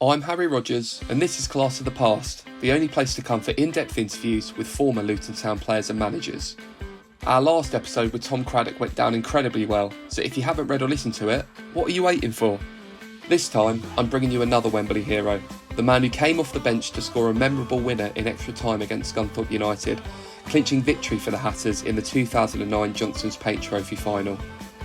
I'm Harry Rogers, and this is Class of the Past, the only place to come for in-depth interviews with former Luton Town players and managers. Our last episode with Tom Craddock went down incredibly well, so if you haven't read or listened to it, what are you waiting for? This time, I'm bringing you another Wembley hero, the man who came off the bench to score a memorable winner in extra time against Scunthorpe United, clinching victory for the Hatters in the 2009 Johnson's Paint Trophy final.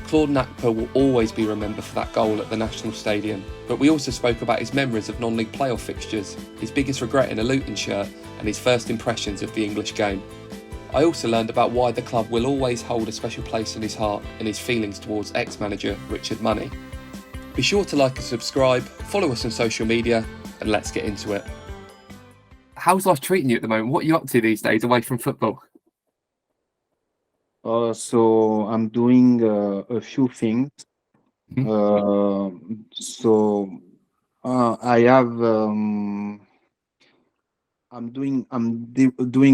Claude Gnakpa will always be remembered for that goal at the National Stadium, but we also spoke about his memories of non-league playoff fixtures, his biggest regret in a Luton shirt, and his first impressions of the English game. I also learned about why the club will always hold a special place in his heart and his feelings towards ex-manager Richard Money. Be sure to like and subscribe, follow us on social media, and let's get into it. How's life treating you at the moment? What are you up to these days away from football? So I'm doing a few things. I have doing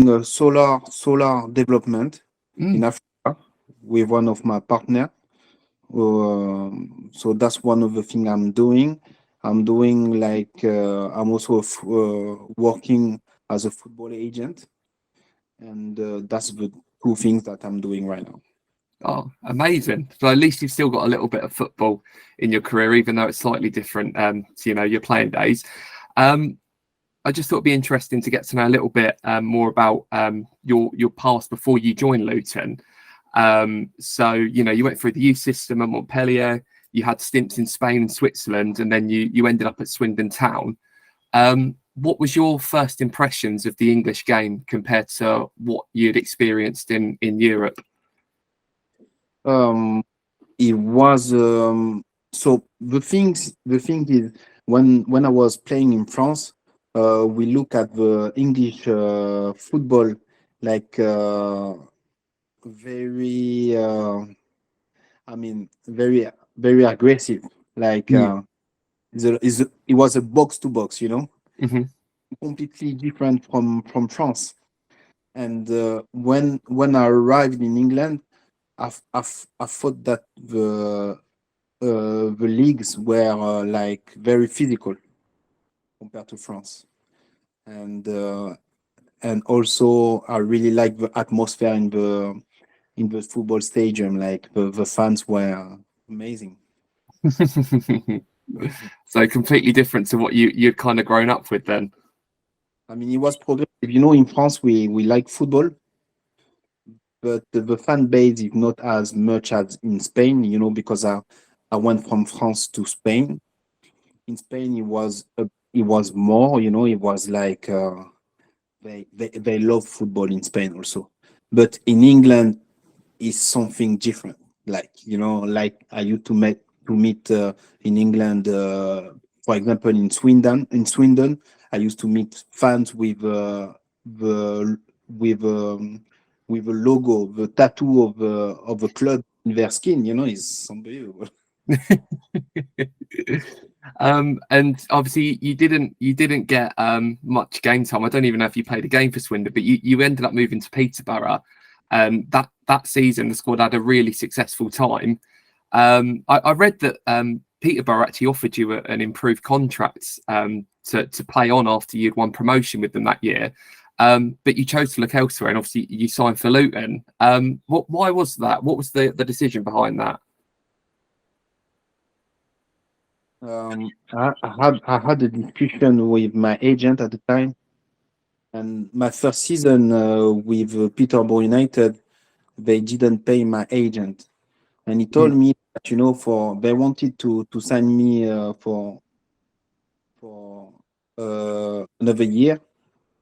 a solar development in Africa with one of my partner. So that's one of the things I'm doing. I'm doing I'm also working as a football agent, and that's the two things that I'm doing right now. Oh, amazing. So at least you've still got a little bit of football in your career, even though it's slightly different to, your playing days. I just thought it'd be interesting to get to know a little bit more about your past before you joined Luton. So, you went through the youth system at Montpellier, you had stints in Spain and Switzerland, and then you ended up at Swindon Town. What was your first impressions of the English game compared to what you'd experienced in Europe? It was so the thing is, when I was playing in France, we look at the English football like very very aggressive, it was a box to box, completely different from France. And when I arrived in England, I thought that the leagues were very physical compared to France, and also I really like the atmosphere in the football stadium. Like the fans were amazing. So completely different to what you'd kind of grown up with then. I mean, it was progressive. In France we like football, but the fan base is not as much as in Spain, because I went from France to Spain. In Spain, it was more, it was like they love football in Spain also. But in England, it's something different. Like I used to meet in England, for example, in Swindon. I used to meet fans with a logo, the tattoo of a club in their skin. It's unbelievable. And obviously you didn't get much game time. I don't even know if you played a game for Swindon, but you ended up moving to Peterborough. That season the squad had a really successful time. I read that Peterborough actually offered you an improved contract to play on after you'd won promotion with them that year. But you chose to look elsewhere, and obviously you signed for Luton. Why was that? What was the decision behind that? I had a discussion with my agent at the time, and my first season with Peterborough United, they didn't pay my agent, and he told me that they wanted to sign me for another year,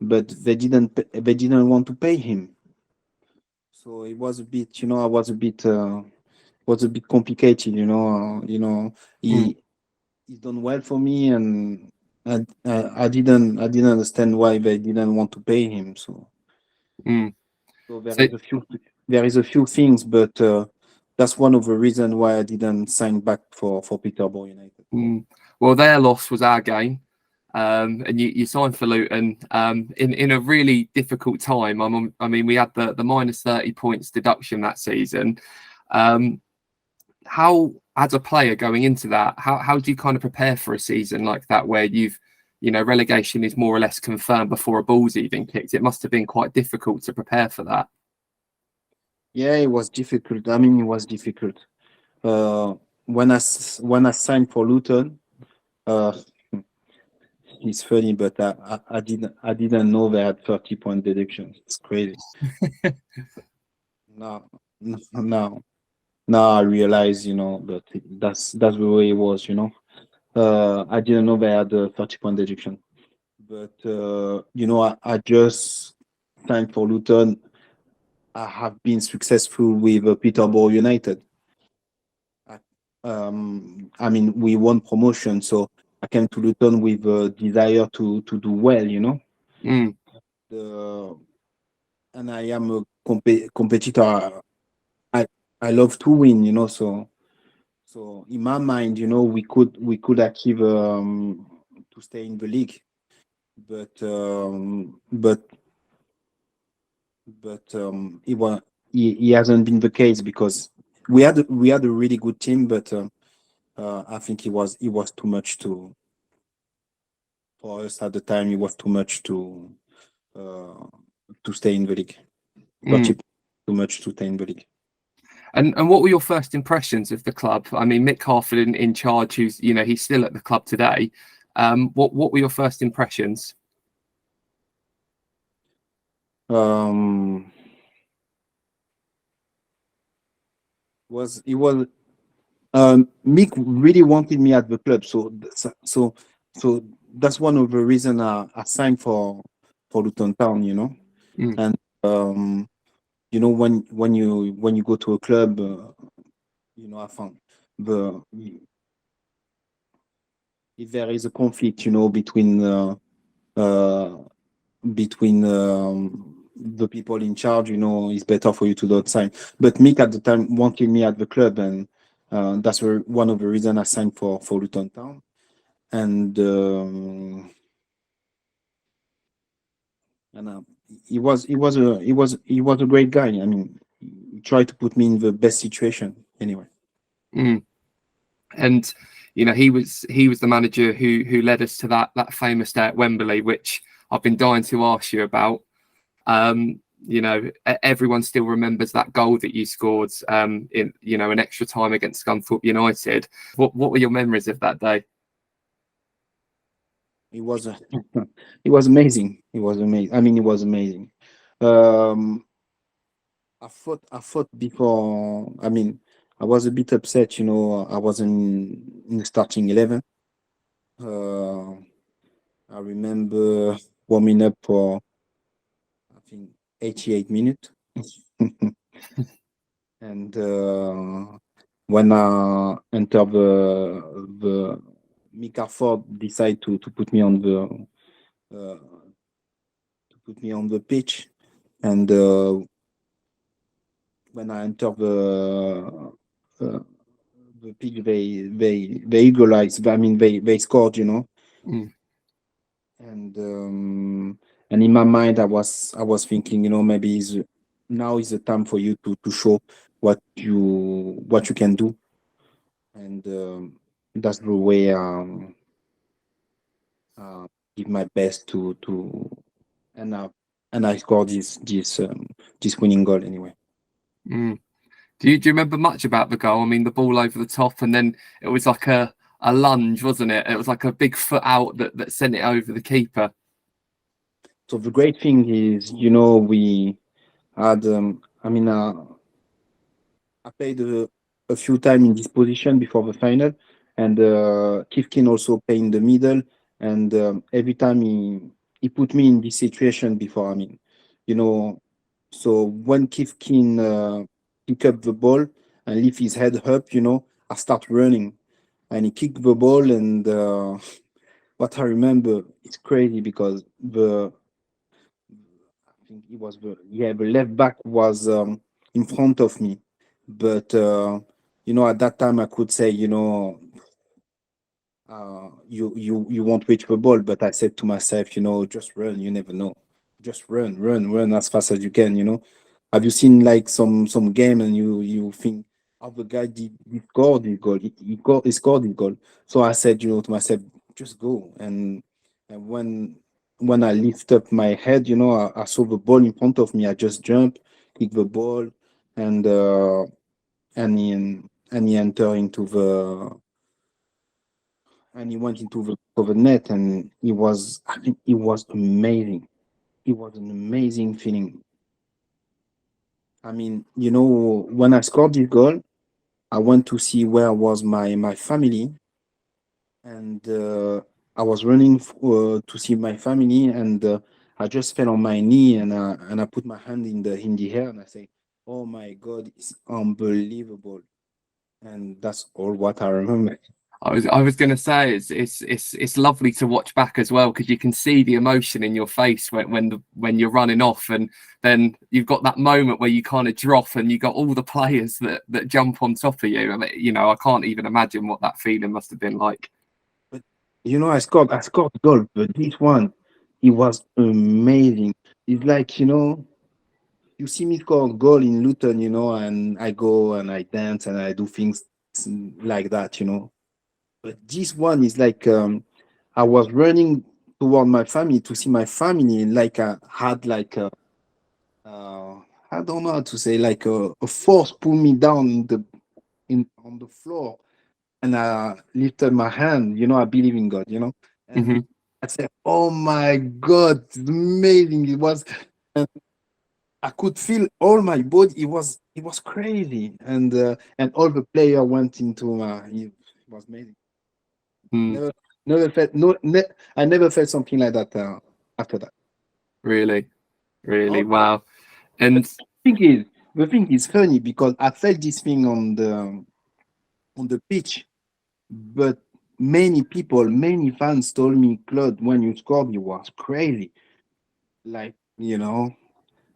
but they didn't want to pay him. So it was a bit, I was a bit complicated. He's done well for me, and I didn't understand why they didn't want to pay him. So there is a few things, but that's one of the reasons why I didn't sign back for Peterborough United. Well, their loss was our gain. And you signed for Luton in a really difficult time. I mean, we had the minus 30 points deduction that season. How, as a player going into that, how do you kind of prepare for a season like that where you've relegation is more or less confirmed before a ball's even kicked. It must have been quite difficult to prepare for that. Yeah, it was difficult. I mean, it was difficult. Uh, when I signed for Luton, uh, it's funny, but I didn't know they had 30-point deduction. It's crazy. Now, now, now I realize, but that's the way it was. I didn't know they had a 30-point deduction, but I just signed for Luton. I have been successful with Peterborough United. I mean, we won promotion, so I came to Luton with a desire to do well. Mm, Uh, and I am a competitor. I I love to win. So in my mind, we could achieve to stay in the league, but it hasn't been the case because we had a really good team, but I think it was too much for us at the time. It was too much uh, to stay in the league. mm. Too much to stay in the league. And what were your first impressions of the club? I mean, Mick Harford in charge, who's he's still at the club today. What were your first impressions? Um, was it was Mick really wanted me at the club, so that's one of the reason I signed for Luton Town. Mm, And when you go to a club, I found the if there is a conflict, uh, between the people in charge, it's better for you to not sign. But Mick at the time wanted me at the club, and that's one of the reasons I signed for Luton Town. And he was a great guy. I mean, he tried to put me in the best situation anyway. mm. And he was the manager who led us to that famous day at Wembley, which I've been dying to ask you about. Everyone still remembers that goal that you scored in an extra time against Scunthorpe United. What were your memories of that day? It was it was amazing. It was amazing. I mean, it was amazing. Um, I thought before. I mean, I was a bit upset. I wasn't in the starting 11. Uh, I remember warming up for, I think, 88 minutes. And when I enter the Mick Harford decide to put me on the pitch, and when I enter uh, the pitch, they equalized. I mean, they scored. Mm, And in my mind, I was thinking, maybe now is the time for you to show what you can do, and that's the way uh, give my best to and I scored this winning goal anyway. mm. Do you remember much about the goal? I mean, the ball over the top, and then it was like a lunge, wasn't it? It was like a big foot out that sent it over the keeper. So the great thing is, we had I mean, I played a few times in this position before the final, and Kifkin also played in the middle. And every time he put me in this situation before. I mean, you know, so when Kifkin pick up the ball and lift his head up, I start running, and he kicked the ball. And what I remember, it's crazy because I think it was the left back was in front of me, but at that time I could say, you won't reach the ball, but I said to myself, just run. You never know. Just run as fast as you can. Have you seen like some game and you think, oh, the guy did score the goal. He scored the goal. So I said, to myself, just go. And And when I lift up my head, I saw the ball in front of me. I just jumped, kick the ball, and he entered into the and he went into the net, and I think it was amazing. It was an amazing feeling. I mean, when I scored this goal, I went to see where was my family, and I was running to see my family, and I just fell on my knee, and I put my hand in the air, and I say, "Oh my God, it's unbelievable!" And that's all what I remember. I was going to say it's lovely to watch back as well, because you can see the emotion in your face when you're running off, and then you've got that moment where you kind of drop and you got all the players that jump on top of you. I mean, I can't even imagine what that feeling must have been like. But I scored goal, but this one, it was amazing. It's like you see me score a goal in Luton, and I go and I dance and I do things like that. But this one is like I was running toward my family to see my family, like I had like uh, I don't know how to say, like a force pull me down in on the floor, and I lifted my hand. I believe in God. And Hmm. I said, "Oh my God, it's amazing!" It was. I could feel all my body. It was crazy, and all the player went into my. It was amazing. Mm, Never, never felt no. I never felt something like that after that. really, really, Oh, wow. but And the thing is funny because I felt this thing on the pitch, but many fans told me, "Claude, when you scored, you was crazy." Like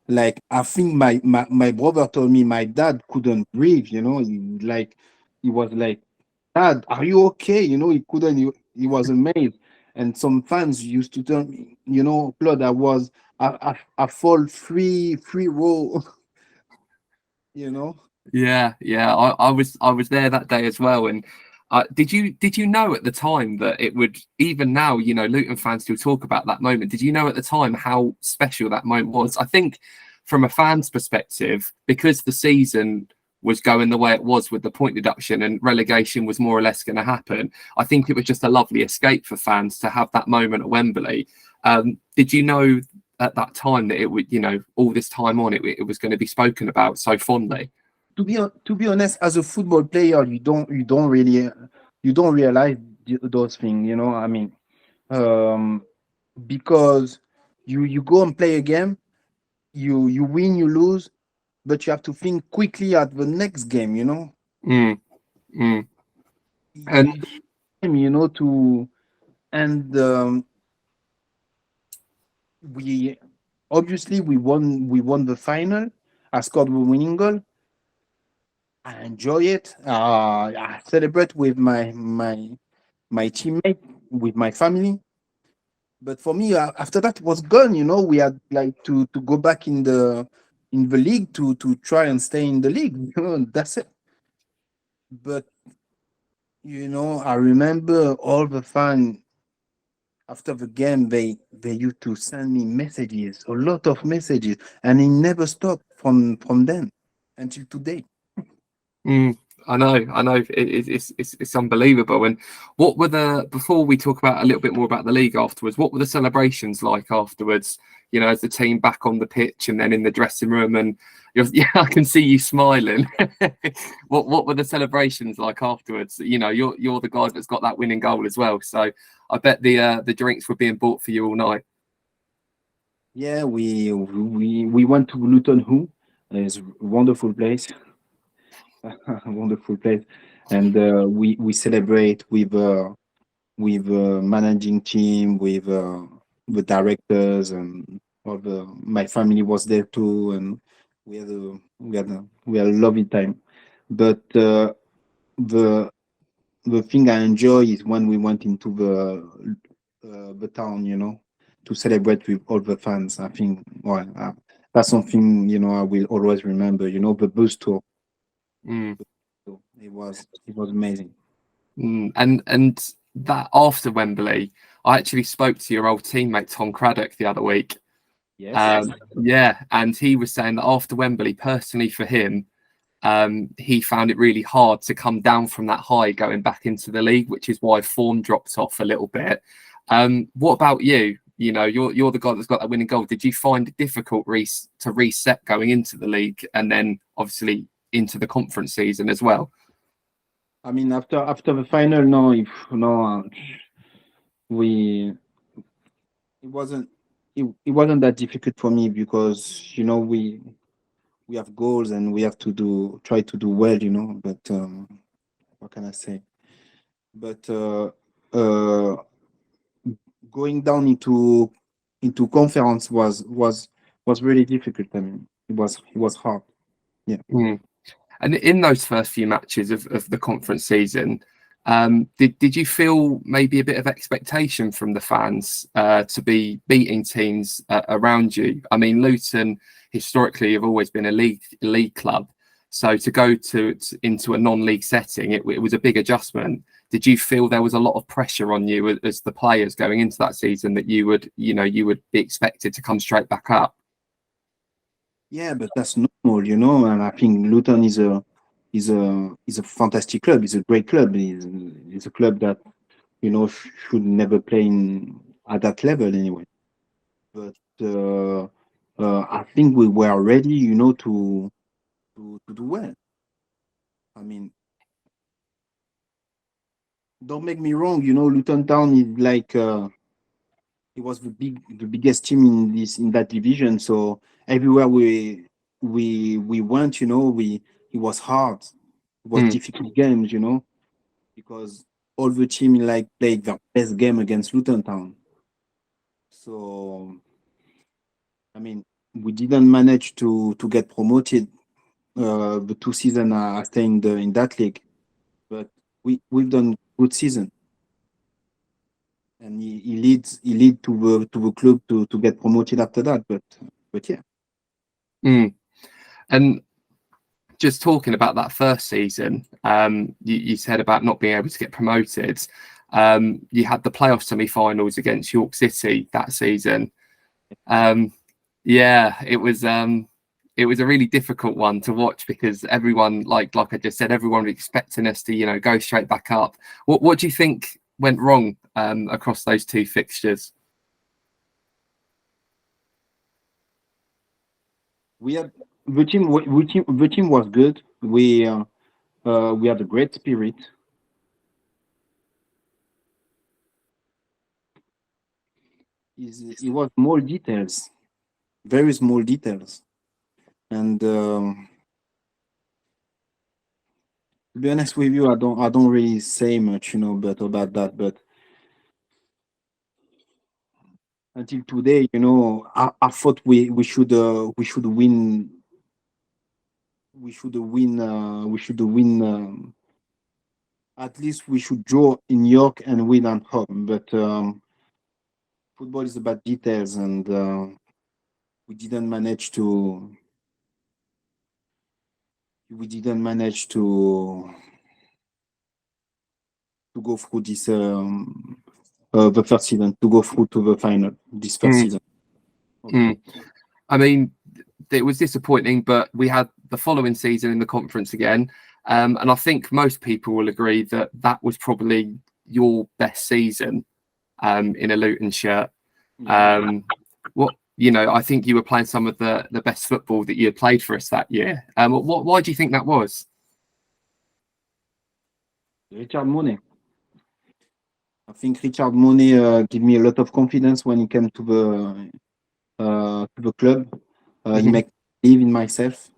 like I think my brother told me my dad couldn't breathe. He was like, "Dad, are you okay?" He couldn't. He was amazed. And some fans used to tell me, Claude, I fall three row. you know. yeah, I was there that day as well. And did you know at the time that it would, even now, Luton fans still talk about that moment? Did you know at the time how special that moment was? I think from a fan's perspective, because the season was going the way it was with the point deduction and relegation was more or less going to happen, I think it was just a lovely escape for fans to have that moment at Wembley. Did you know at that time that it would, all this time on, it was going to be spoken about so fondly? To be honest, as a football player, you don't realize those things. I mean, um, because you go and play a game, you win, you lose, but you have to think quickly at the next game. Mm, mm. And You don't have time, to and we obviously we won the final. I scored the winning goal. I enjoy it. I celebrate with my teammate, with my family. But for me, after that was gone. We had like to go back in the league to try and stay in the league. That's it. But I remember all the fans after the game. They used to send me messages, a lot of messages, and it never stopped from then until today. mm, I know, it's unbelievable. And what were before we talk about a little bit more about the league afterwards, what were the celebrations like afterwards? As the team back on the pitch and then in the dressing room, and yeah, I can see you smiling. What were the celebrations like afterwards? You're the guy that's got that winning goal as well, so I bet the drinks were being bought for you all night. Yeah, we went to Luton. Who is a wonderful place, a wonderful place, and we celebrate with managing team, with the directors, and all the my family was there too, and we had a lovely time. But the the thing I enjoy is when we went into the town, to celebrate with all the fans. I think, well, that's something I will always remember. The bus tour. Mm. So it was amazing. And that after Wembley, I actually spoke to your old teammate Tom Craddock the other week. Yes. Yeah, and he was saying that after Wembley, personally for him, he found it really hard to come down from that high going back into the league, which is why form dropped off a little bit. What about you? You know, you're the guy that's got that winning goal. Did you find it difficult to reset going into the league and then obviously into the conference season as well? I mean, after the final, no, if no, we it wasn't it wasn't that difficult for me because we have goals and we have to try to do well, But what can I say? But going down into conference was really difficult. I mean, it was hard. Yeah. Mm. And in those first few matches of the conference season, did you feel maybe a bit of expectation from the fans to be beating teams around you? I mean, Luton historically have always been a league club, so to go into a non-league setting, it was a big adjustment. Did you feel there was a lot of pressure on you as the players going into that season that you would be expected to come straight back up? Yeah, but that's normal, and I think Luton is a fantastic club. It's a great club. It's a club that should never play at that level anyway. But I think we were ready, to do well. I mean, don't make me wrong, Luton Town is like it was the biggest team in that division. So everywhere we went, it was hard. It was difficult games, because all the team like played their best game against Luton Town. So I mean, we didn't manage to get promoted the 2 seasons I stay in that league, but we've done good season, and he lead to the club to get promoted after that. But yeah. And just talking about that first season, you said about not being able to get promoted. You had the playoff semi-finals against York City that season. Yeah, it was a really difficult one to watch because everyone, like I just said, everyone was expecting us to go straight back up. What do you think went wrong across those two fixtures? We had the team was good. We had a great spirit. It was small details, very small details, and to be honest with you, I don't really say much, but about that. But until today, I thought we should win. We should win. At least we should draw in York and win at home. But football is about details, and we didn't manage to. We didn't manage to go through this the first season, to go through to the final this first season. Okay. I mean, it was disappointing, but we had the following season in the conference again, and I think most people will agree that that was probably your best season in a Luton shirt. I think you were playing some of the best football that you had played for us that year. Why do you think that was? Richard Monet. I think Richard Monet gave me a lot of confidence when he came to the club. He made me believe in myself,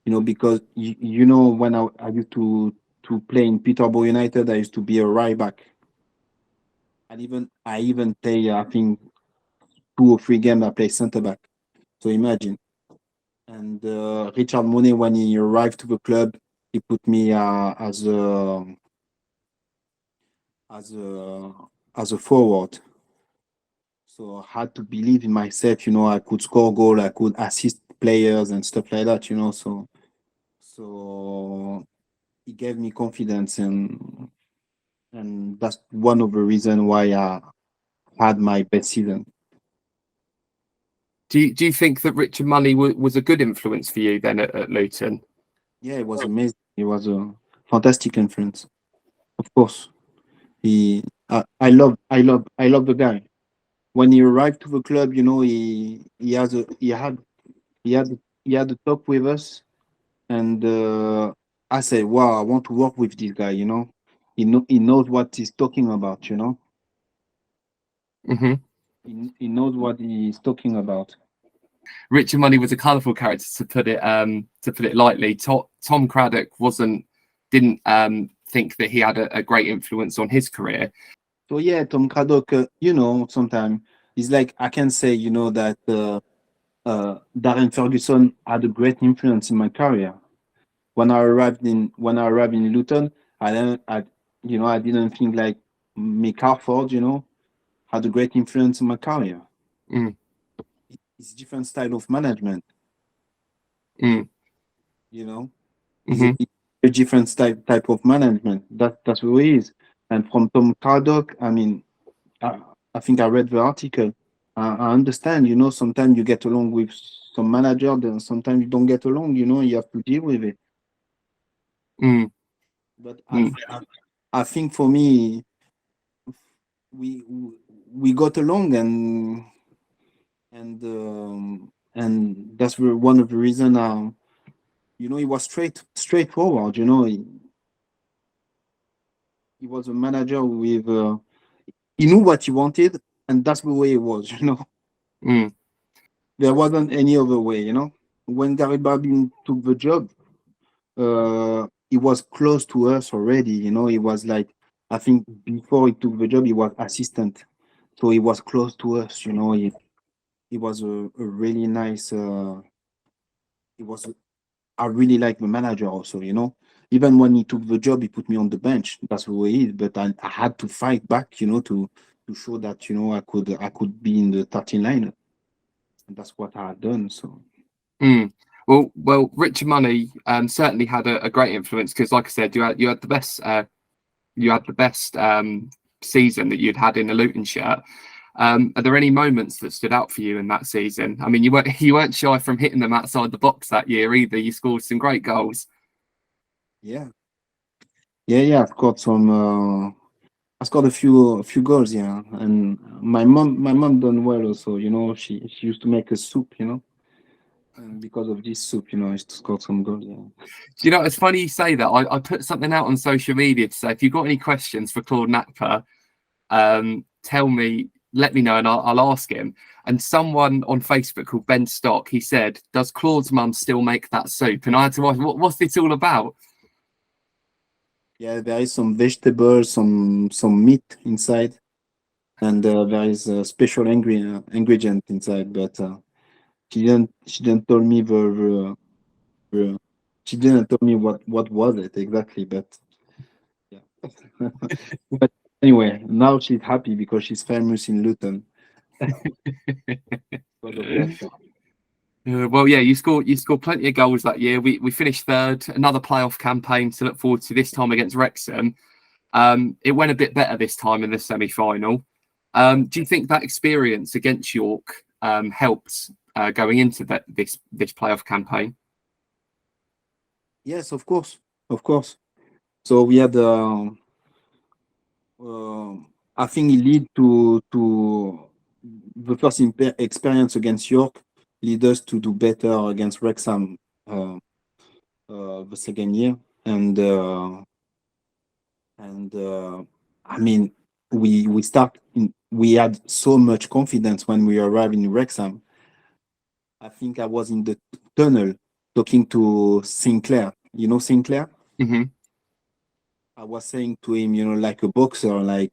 because when I used to play in Peterborough United, I used to be a right back. And I even play, I think, 2 or 3 games I play centre back. So imagine. And Richard Monet, when he arrived to the club, he put me as a forward. So I had to believe in myself. I could score goal, I could assist players and stuff like that. So he gave me confidence, and that's one of the reasons why had my best season. Do you think that Richard Money was a good influence for you then at Luton? Yeah, it was amazing. It was a fantastic influence. Of course, I love the guy. When he arrived to the club, he had he had a talk with us, and I said, "Wow, I want to work with this guy." He knows what he's talking about. Hmm. He knows what he's talking about. Richard Money was a colourful character, to put it lightly. Tom Craddock didn't think that he had a great influence on his career. So yeah, Tom Craddock, sometimes it's like I can say, that Darren Ferguson had a great influence in my career. When I arrived in Luton, I didn't think like Mick Harford, had a great influence in my career. Mm. It's different style of management, Mm. It's Hmm. a different type of management. That's what it is. And from Tom Craddock, I mean, I think I read the article. I understand, sometimes you get along with some manager, then sometimes you don't get along, you have to deal with it. Mm. But Mm. I think for me, we we got along, and that's one of the reason. He was straightforward. He was a manager with. He knew what he wanted, and that's the way it was. Mm. There wasn't any other way. When Gary Barbin took the job, he was close to us already. He was like, I think before he took the job, he was assistant, so he was close to us. He was a really nice. He was. I really like the manager also. Even when he took the job, he put me on the bench. That's the way it is. But I had to fight back. To show that I could be in the 13 lineup. And that's what I had done. So. Mm. Well, Richard Money certainly had a great influence because, like I said, you had the best season that you'd had in a Luton shirt. Are there any moments that stood out for you in that season? I mean, you weren't shy from hitting them outside the box that year either. You scored some great goals. Yeah. Yeah. I've got some. I scored a few goals, yeah. And my mom done well also. She used to make a soup, and because of this soup, I used to score some goals, yeah. It's funny you say that. I put something out on social media to say if you've got any questions for Claude Gnakpa, tell me, let me know, and I'll ask him. And someone on Facebook called Ben Stock, he said, "Does Claude's mum still make that soup?" And I had to ask, what's this all about? Yeah, there is some vegetables, some meat inside, and there is a special ingredient inside, but she didn't tell me the she didn't tell me what was it exactly, but yeah. But anyway, now she's happy because she's famous in Luton because of that. Well, yeah, you scored plenty of goals that year. We finished third, another playoff campaign to look forward to this time against Wrexham. It went a bit better this time in the semi-final. Do you think that experience against York helped going into this playoff campaign? Yes, of course, of course. So we had, I think it lead to the first experience against York lead us to do better against Wrexham the second year, and I mean we had so much confidence when we arrived in Wrexham. I think I was in the tunnel talking to Sinclair. You know Sinclair? Hmm. I was saying to him, like a boxer, like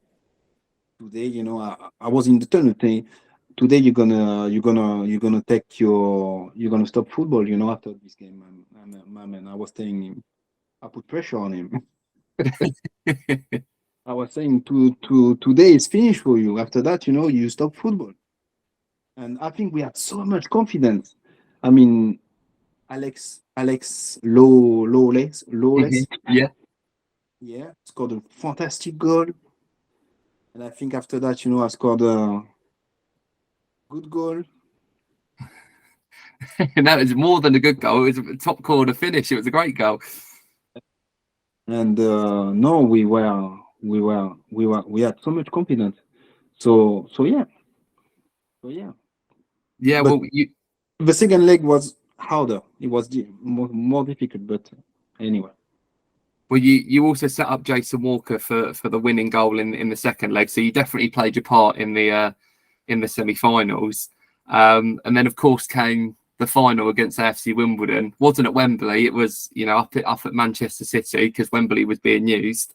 today, I was in the tunnel saying, today you're gonna stop football, after this game, my man. I was telling him, I put pressure on him. I was saying today is finished for you. After that, you stop football. And I think we had so much confidence. I mean, Alex Lawless, Hmm. Yeah. yeah, scored a fantastic goal. And I think after that, I scored a good goal. And that was more than a good goal. It was a top corner finish. It was a great goal. And no, we had so much confidence. So yeah, Yeah, but well, the second leg was harder. It was more difficult, but anyway. you also set up Jason Walker for the winning goal in the second leg, so you definitely played your part in the semi-finals. And then of course came the final against AFC Wimbledon. Wasn't at Wembley. It was up at Manchester City because Wembley was being used.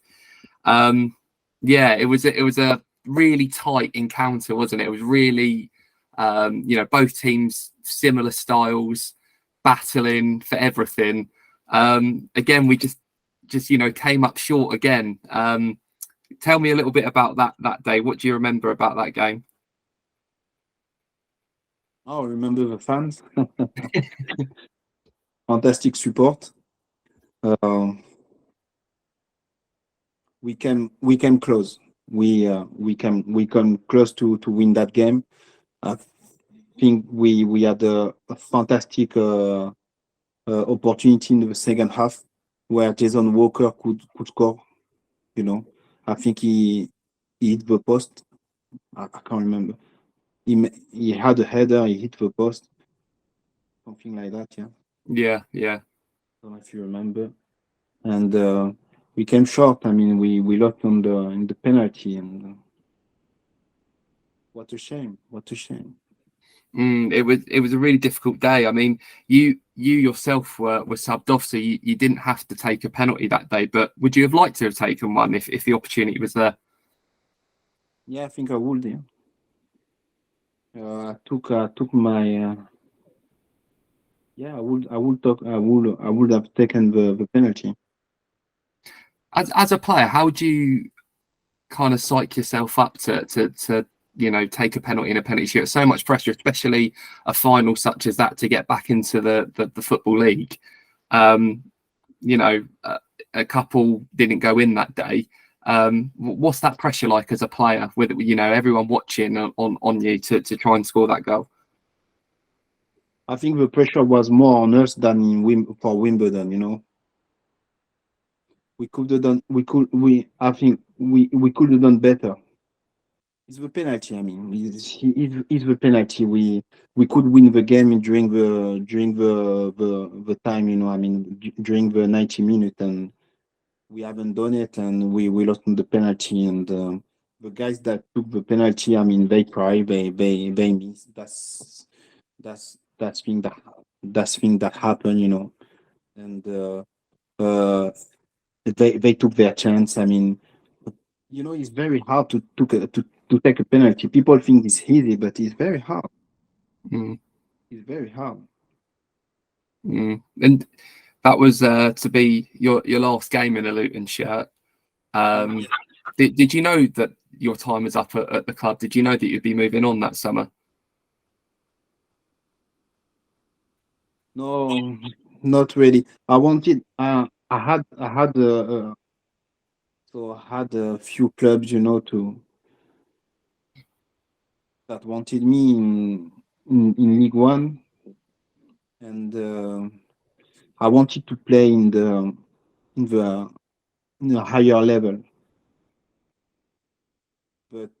Yeah, it was a really tight encounter, wasn't it? It was really both teams similar styles, battling for everything. Again, we just came up short again. Tell me a little bit about that day. What do you remember about that game? Oh, remember the fans? Fantastic support. We came close. We come close to win that game. I think we had a fantastic opportunity in the second half where Jason Walker could score. I think he hit the post. I can't remember. He had a header. He hit the post, something like that. Yeah, Yeah. don't know if you remember. And we came short. I mean, we lost in the penalty, and what a shame! What a shame! It was a really difficult day. I mean, you yourself were subbed off, so you didn't have to take a penalty that day. But would you have liked to have taken one if the opportunity was there? Yeah, I think I would. Yeah. I took my. Yeah, I would have taken the penalty. As a player, how do you kind of psych yourself up to take a penalty in a penalty shoot? So much pressure, especially a final such as that, to get back into the football league. Um, a couple didn't go in that day. What's that pressure like as a player with everyone watching on you to try and score that goal? I think the pressure was more on us than for Wimbledon. We could have done. We could. I think we could have done better. It's the penalty. I mean, it's the penalty. We could win the game during the time. I mean, during the 90 minutes, and we haven't done it, and we lost on the penalty. And the guys that took the penalty, I mean, they cry, they miss. That's thing that happened. And uh, they took their chance. I mean, it's very hard to take a penalty. People think it's easy, but it's very hard. Mm, It's very hard. And that was to be your last game in a Luton shirt. Yeah. Did you know that your time was up at the club? Did you know that you'd be moving on that summer? No, not really. I wanted. I had a few clubs, that wanted me in League One, and I wanted to play in the in a higher level, but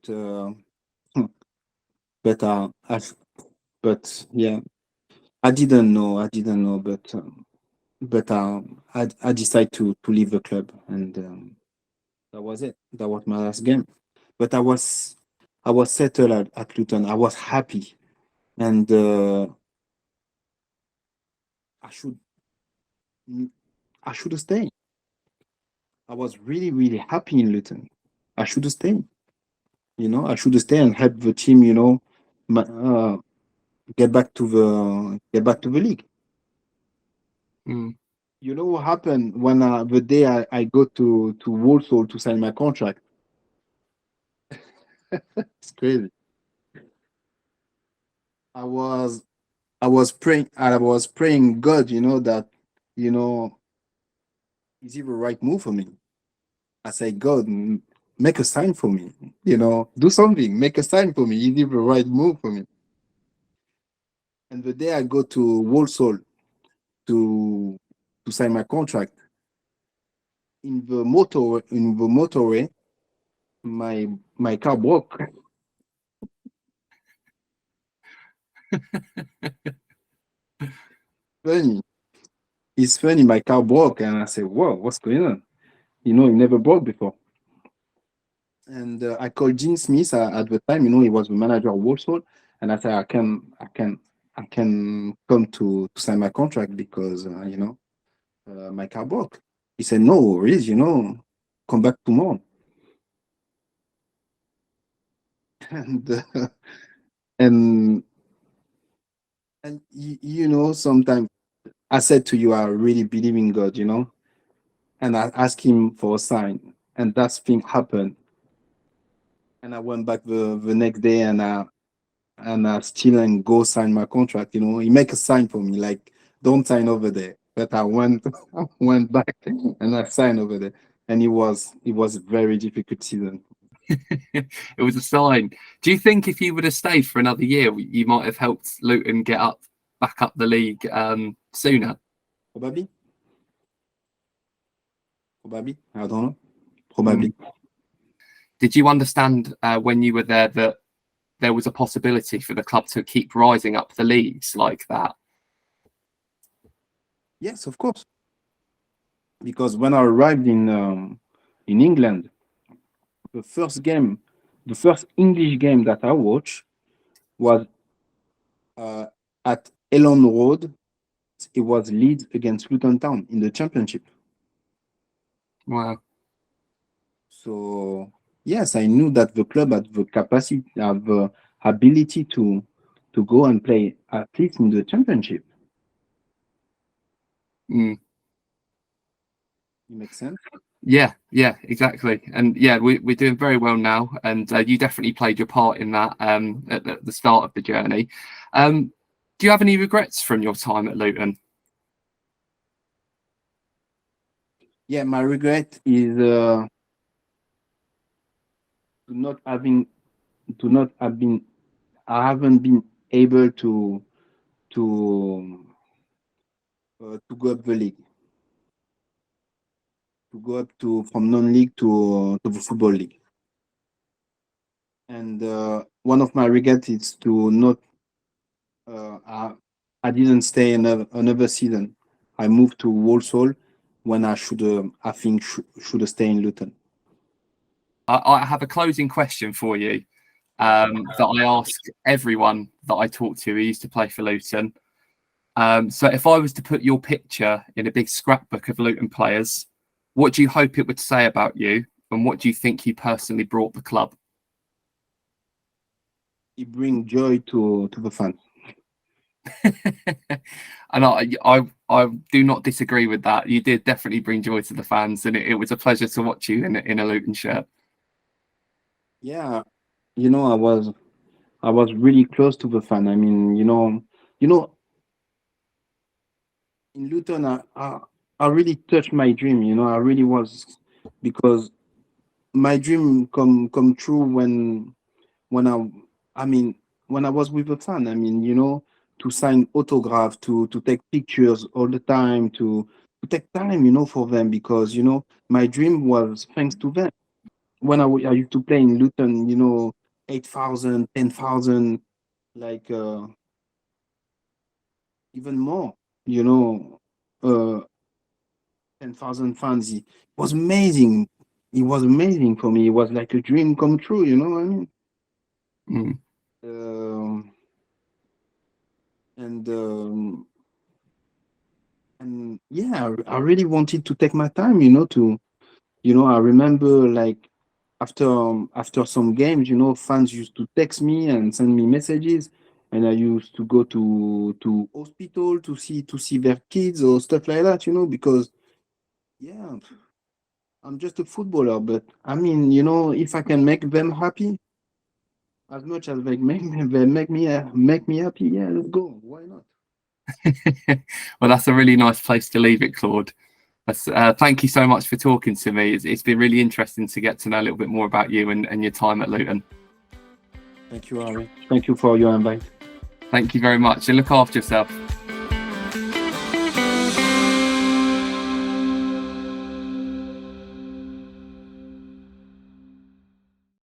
but but yeah, I didn't know, but I decided to leave the club, and that was it. That was my last game. But I was settled at Luton. I was happy, and I should I should have stayed. I was really really happy in Luton. I should have stayed. I should have stayed and help the team. ma- uh, get back to the league. Mm. You know what happened when the day I go to Walsall to sign my contract? It's crazy. I was I was praying God, that you know is it the right move for me? I say, God, make a sign for me, do something, make a sign for me. You did the right move for me. And the day I go to Walsall to sign my contract, in the motorway, my car broke. Funny. It's funny, my car broke, and I said, "Whoa, what's going on?" It never broke before. And I called Gene Smith at the time. He was the manager of Walsall, and I said, I can come to sign my contract because my car broke. He said, "No worries, come back tomorrow." And and sometimes I said to you, I really believe in God, and I asked him for a sign, and that thing happened. And I went back the next day, and I still and go sign my contract. He make a sign for me, like, don't sign over there. But I went I went back and I signed over there. And it was a very difficult season. It was a sign. Do you think if you would have stayed for another year, you might have helped Luton get back up the league sooner? Probably. Probably. I don't know. Probably. Did you understand when you were there that there was a possibility for the club to keep rising up the leagues like that? Yes, of course. Because when I arrived in England, the first English game that I watched was at Elon Road. It was Leeds against Luton Town in the Championship. Wow. So yes, I knew that the club had the capacity, have the ability to go and play at least in the Championship. Mm. It makes sense. Yeah, exactly. And yeah, we're doing very well now, and you definitely played your part in that at the start of the journey. Do you have any regrets from your time at Luton? Yeah, my regret is to not have been. I haven't been able to go up the league, to go up to from non-league to the football league. And one of my regrets is to not. I didn't stay another season. I moved to Walsall when I should. I think should have stayed in Luton. I have a closing question for you that I ask everyone that I talk to who used to play for Luton. So if I was to put your picture in a big scrapbook of Luton players, what do you hope it would say about you, and what do you think you personally brought the club? It brings joy to the fans. And I do not disagree with that. You did definitely bring joy to the fans, and it was a pleasure to watch you in a Luton shirt. Yeah, I was really close to the fan. I mean, in Luton, I really touched my dream. I really was, because my dream come true when I mean when I was with a fan. I mean, to sign autograph, to take pictures all the time, to take time, for them, because my dream was thanks to them. When I used to play in Luton, 8,000, 10,000, like even more, you know, uh, 10,000 fans. It was amazing. It was amazing for me. It was like a dream come true. You know what I mean? Mm. Um, and yeah, I really wanted to take my time. I remember, like, after some games, fans used to text me and send me messages, and I used to go to hospital to see their kids or stuff like that, because yeah, I'm just a footballer, but I mean, if I can make them happy as much as they make me happy, yeah, let's go. Why not? Well, that's a really nice place to leave it, Claude. Thank you so much for talking to me. It's been really interesting to get to know a little bit more about you and your time at Luton. Thank you, Harry. Thank you for your invite. Thank you very much, and look after yourself.